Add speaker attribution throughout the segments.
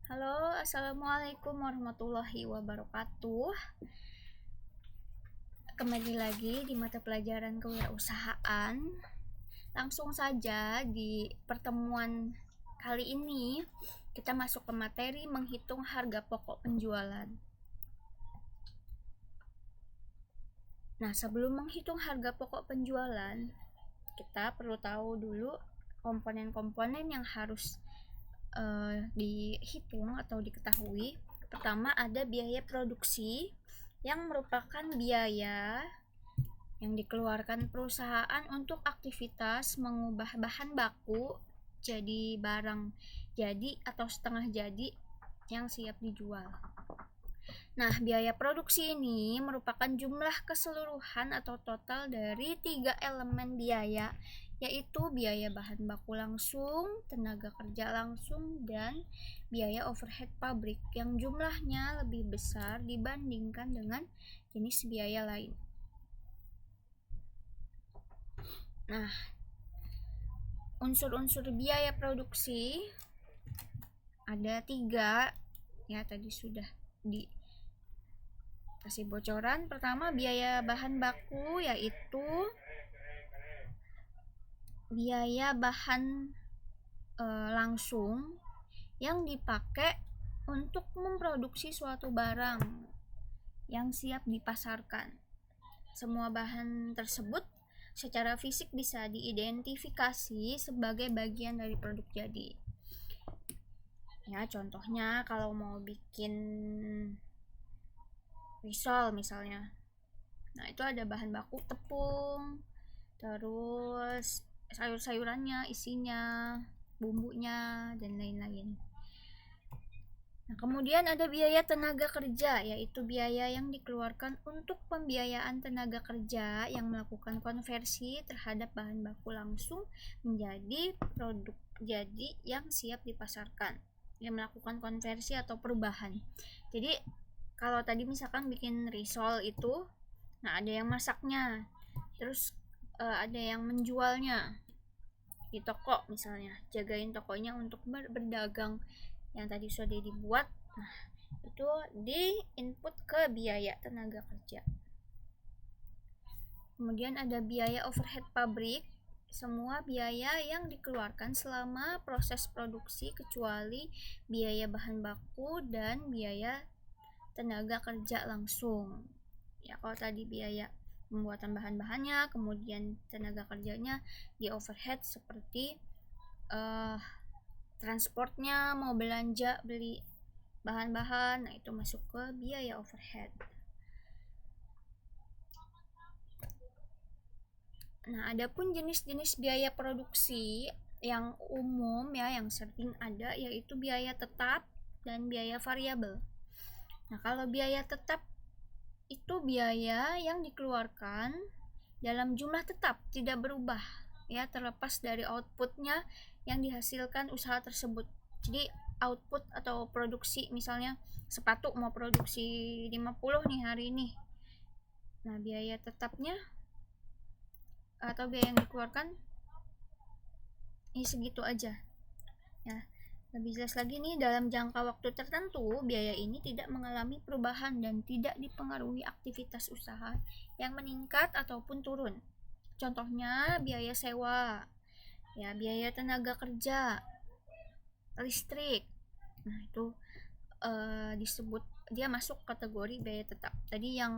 Speaker 1: Halo, assalamualaikum warahmatullahi wabarakatuh. Kembali lagi di mata pelajaran kewirausahaan. Langsung saja di pertemuan kali ini kita masuk ke materi menghitung harga pokok penjualan. Nah, sebelum menghitung harga pokok penjualan, kita perlu tahu dulu komponen-komponen yang harus dihitung atau diketahui. Pertama ada biaya produksi yang merupakan biaya yang dikeluarkan perusahaan untuk aktivitas mengubah bahan baku jadi barang jadi atau setengah jadi yang siap dijual. Nah, biaya produksi ini merupakan jumlah keseluruhan atau total dari 3 elemen biaya, yaitu biaya bahan baku langsung, tenaga kerja langsung, dan biaya overhead pabrik yang jumlahnya lebih besar dibandingkan dengan jenis biaya lain. Nah, unsur-unsur biaya produksi ada 3, ya tadi sudah dikasih bocoran. Pertama, biaya bahan baku, yaitu biaya bahan langsung yang dipakai untuk memproduksi suatu barang yang siap dipasarkan. Semua bahan tersebut secara fisik bisa diidentifikasi sebagai bagian dari produk jadi. Ya, contohnya kalau mau bikin risol misalnya. Nah, itu ada bahan baku tepung, terus sayur-sayurannya, isinya, bumbunya, dan lain-lain. Nah, kemudian ada biaya tenaga kerja, yaitu biaya yang dikeluarkan untuk pembiayaan tenaga kerja yang melakukan konversi terhadap bahan baku langsung menjadi produk jadi yang siap dipasarkan. Yang melakukan konversi atau perubahan. Jadi, kalau tadi misalkan bikin risol itu, nah ada yang masaknya, terus ada yang menjualnya di toko misalnya, jagain tokonya untuk berdagang yang tadi sudah dibuat. Nah, itu di input ke biaya tenaga kerja. Kemudian ada biaya overhead pabrik, semua biaya yang dikeluarkan selama proses produksi kecuali biaya bahan baku dan biaya tenaga kerja langsung. Ya, kalau tadi biaya pembuatan bahan-bahannya, kemudian tenaga kerjanya di overhead seperti transportnya, mau belanja beli bahan-bahan, nah itu masuk ke biaya overhead. Nah, adapun jenis-jenis biaya produksi yang umum ya, yang sering ada, yaitu biaya tetap dan biaya variabel. Nah, kalau biaya tetap itu biaya yang dikeluarkan dalam jumlah tetap, tidak berubah ya, terlepas dari outputnya yang dihasilkan usaha tersebut. Jadi output atau produksi, misalnya sepatu mau produksi 50 nih hari ini. Nah, biaya tetapnya atau biaya yang dikeluarkan ini segitu aja. Ya, lebih jelas lagi nih, dalam jangka waktu tertentu biaya ini tidak mengalami perubahan dan tidak dipengaruhi aktivitas usaha yang meningkat ataupun turun. Contohnya biaya sewa, ya biaya tenaga kerja, listrik. Nah, itu disebut dia masuk kategori biaya tetap. Tadi yang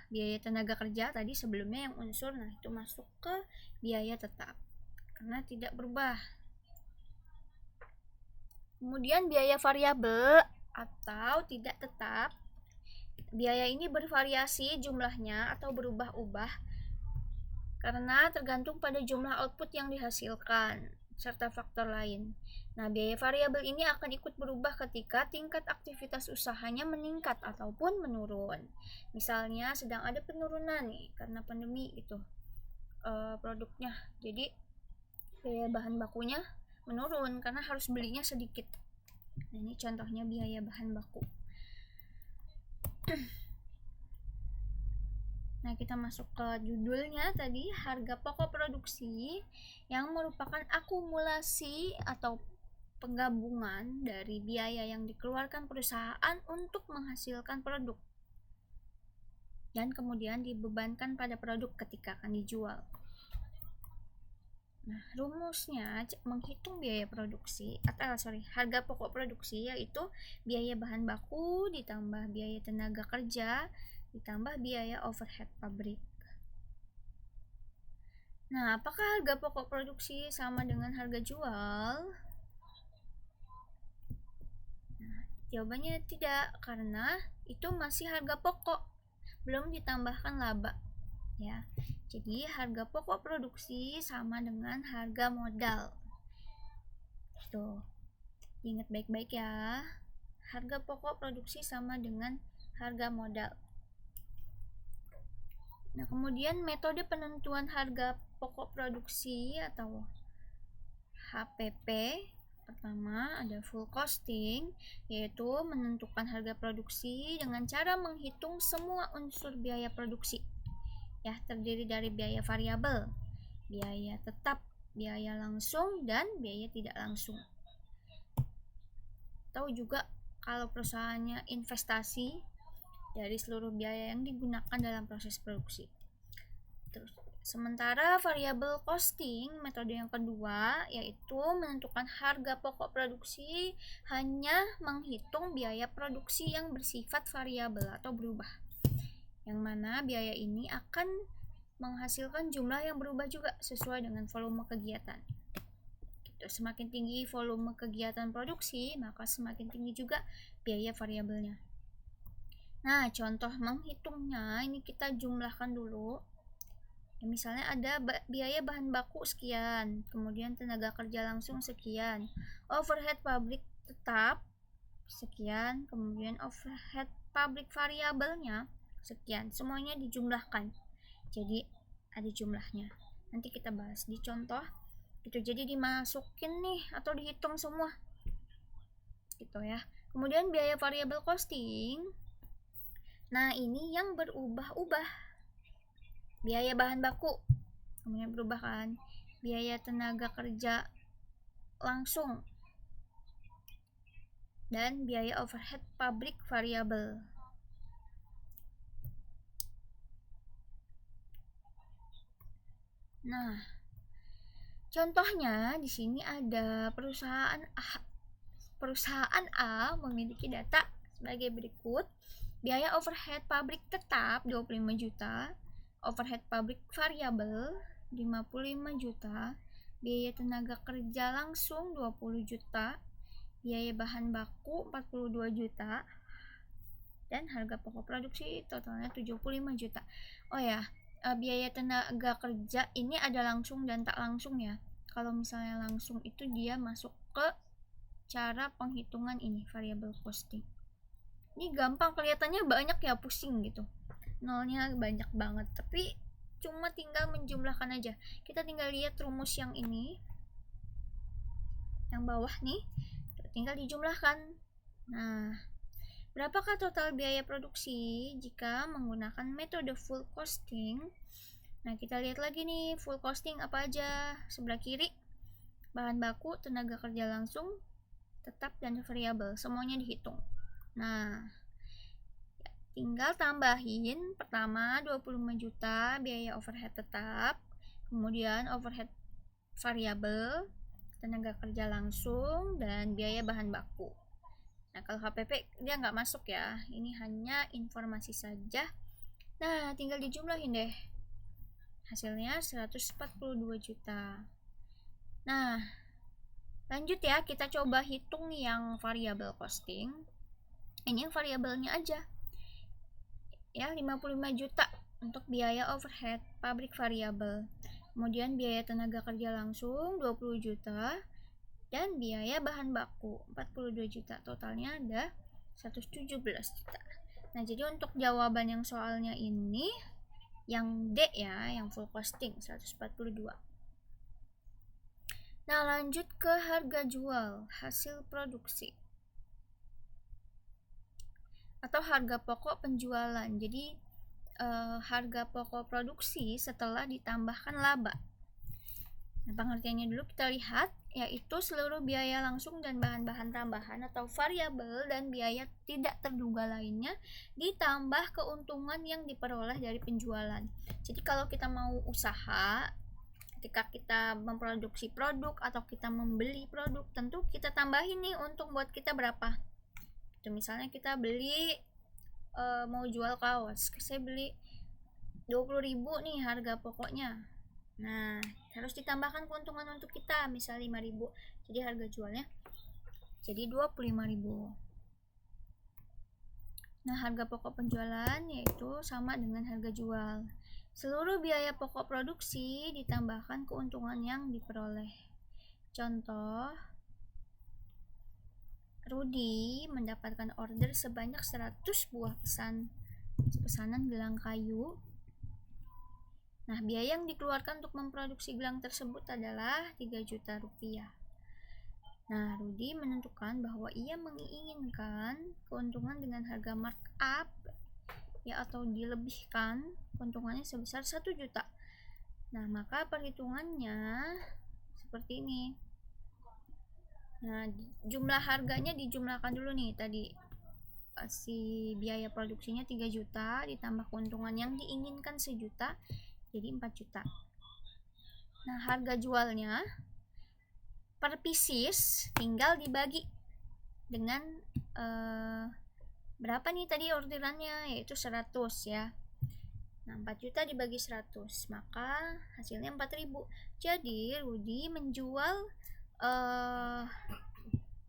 Speaker 1: biaya tenaga kerja tadi sebelumnya yang unsur, nah itu masuk ke biaya tetap karena tidak berubah. Kemudian biaya variabel atau tidak tetap, biaya ini bervariasi jumlahnya atau berubah-ubah karena tergantung pada jumlah output yang dihasilkan serta faktor lain. Nah, biaya variabel ini akan ikut berubah ketika tingkat aktivitas usahanya meningkat ataupun menurun. Misalnya sedang ada penurunan nih karena pandemi itu produknya, jadi biaya bahan bakunya menurun karena harus belinya sedikit. Nah, ini contohnya biaya bahan baku. Nah, kita masuk ke judulnya tadi, harga pokok produksi yang merupakan akumulasi atau penggabungan dari biaya yang dikeluarkan perusahaan untuk menghasilkan produk dan kemudian dibebankan pada produk ketika akan dijual. Nah, rumusnya menghitung biaya produksi harga pokok produksi yaitu biaya bahan baku ditambah biaya tenaga kerja ditambah biaya overhead pabrik. Nah, apakah harga pokok produksi sama dengan harga jual? Nah, jawabannya tidak, karena itu masih harga pokok, belum ditambahkan laba. Ya, jadi harga pokok produksi sama dengan harga modal. Tuh, ingat baik-baik ya. Harga pokok produksi sama dengan harga modal. Nah, kemudian metode penentuan harga pokok produksi atau HPP. Pertama ada full costing, yaitu menentukan harga produksi dengan cara menghitung semua unsur biaya produksi. Ya, terdiri dari biaya variabel, biaya tetap, biaya langsung, dan biaya tidak langsung. Tahu juga kalau perusahaannya investasi dari seluruh biaya yang digunakan dalam proses produksi. Terus, sementara variable costing, metode yang kedua, yaitu menentukan harga pokok produksi hanya menghitung biaya produksi yang bersifat variabel atau berubah, yang mana biaya ini akan menghasilkan jumlah yang berubah juga sesuai dengan volume kegiatan. Semakin tinggi volume kegiatan produksi, maka semakin tinggi juga biaya variabelnya. Nah, contoh menghitungnya ini kita jumlahkan dulu. Ya, misalnya ada biaya bahan baku sekian, kemudian tenaga kerja langsung sekian, overhead pabrik tetap sekian, kemudian overhead pabrik variabelnya sekian. Semuanya dijumlahkan. Jadi ada jumlahnya. Nanti kita bahas di contoh. Gitu, jadi dimasukin nih atau dihitung semua gitu ya. Kemudian biaya variabel costing, nah ini yang berubah-ubah. Biaya bahan baku kemudian berubah kan, biaya tenaga kerja langsung, dan biaya overhead pabrik variabel. Nah, contohnya di sini ada perusahaan A memiliki data sebagai berikut. Biaya overhead pabrik tetap 25 juta, overhead pabrik variabel 55 juta, biaya tenaga kerja langsung 20 juta, biaya bahan baku 42 juta, dan harga pokok produksi totalnya 75 juta. Oh ya, biaya tenaga kerja ini ada langsung dan tak langsung ya. Kalau misalnya langsung itu dia masuk ke cara penghitungan ini, variable costing. Ini gampang, kelihatannya banyak ya, pusing gitu. Nolnya banyak banget, tapi cuma tinggal menjumlahkan aja. Kita tinggal lihat rumus yang ini, yang bawah nih, tinggal dijumlahkan. Nah, berapakah total biaya produksi jika menggunakan metode full costing? Nah, kita lihat lagi nih, full costing apa aja. Sebelah kiri, bahan baku, tenaga kerja langsung, tetap, dan variabel. Semuanya dihitung. Nah, tinggal tambahin pertama 25 juta biaya overhead tetap, kemudian overhead variabel, tenaga kerja langsung, dan biaya bahan baku. Nah, kalau HPP dia nggak masuk ya, ini hanya informasi saja. Nah, tinggal dijumlahin deh. Hasilnya 142 juta. Nah, lanjut ya, kita coba hitung yang variabel costing. Ini yang variabelnya aja. Ya, 55 juta untuk biaya overhead pabrik variabel. Kemudian biaya tenaga kerja langsung 20 juta dan biaya bahan baku 42 juta. Totalnya ada 117 juta. Nah, jadi untuk jawaban yang soalnya ini yang D ya, yang full costing 142. Nah, lanjut ke harga jual hasil produksi atau harga pokok penjualan. Jadi harga pokok produksi setelah ditambahkan laba. Nah, pengertiannya dulu kita lihat, yaitu seluruh biaya langsung dan bahan-bahan tambahan atau variabel dan biaya tidak terduga lainnya ditambah keuntungan yang diperoleh dari penjualan. Jadi kalau kita mau usaha, ketika kita memproduksi produk atau kita membeli produk, tentu kita tambahin nih untung buat kita berapa. Itu misalnya kita beli mau jual kaos, saya beli 20.000 nih harga pokoknya. Nah, harus ditambahkan keuntungan untuk kita, misal 5.000. Jadi harga jualnya jadi 25.000. Nah, harga pokok penjualan yaitu sama dengan harga jual. Seluruh biaya pokok produksi ditambahkan keuntungan yang diperoleh. Contoh, Rudy mendapatkan order sebanyak 100 buah pesanan gelang kayu. Nah, biaya yang dikeluarkan untuk memproduksi gelang tersebut adalah 3 juta rupiah. Nah, Rudy menentukan bahwa ia menginginkan keuntungan dengan harga markup ya atau dilebihkan keuntungannya sebesar 1 juta. Nah, maka perhitungannya seperti ini. Nah, jumlah harganya dijumlahkan dulu nih tadi. Si biaya produksinya 3 juta ditambah keuntungan yang diinginkan 1 juta jadi 4 juta. Nah, harga jualnya per pieces tinggal dibagi dengan berapa nih tadi orderannya, yaitu 100 ya. Nah, 4 juta dibagi 100, maka hasilnya 4.000. Jadi Rudy menjual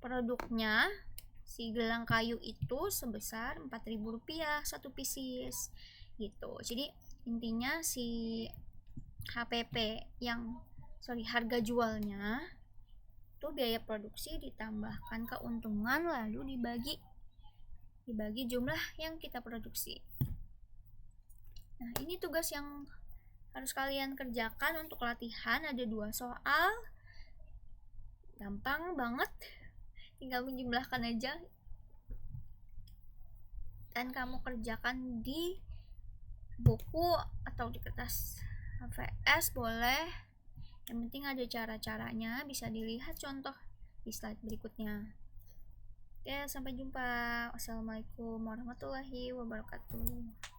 Speaker 1: produknya si gelang kayu itu sebesar 4.000 rupiah satu pieces gitu. Jadi intinya si HPP harga jualnya itu biaya produksi ditambahkan keuntungan lalu dibagi jumlah yang kita produksi. Nah, ini tugas yang harus kalian kerjakan untuk latihan. Ada 2 soal, gampang banget, tinggal menjumlahkan aja dan kamu kerjakan di buku atau di kertas HVS boleh. Yang penting ada cara-caranya, bisa dilihat contoh di slide berikutnya. Oke, sampai jumpa. Wassalamualaikum warahmatullahi wabarakatuh.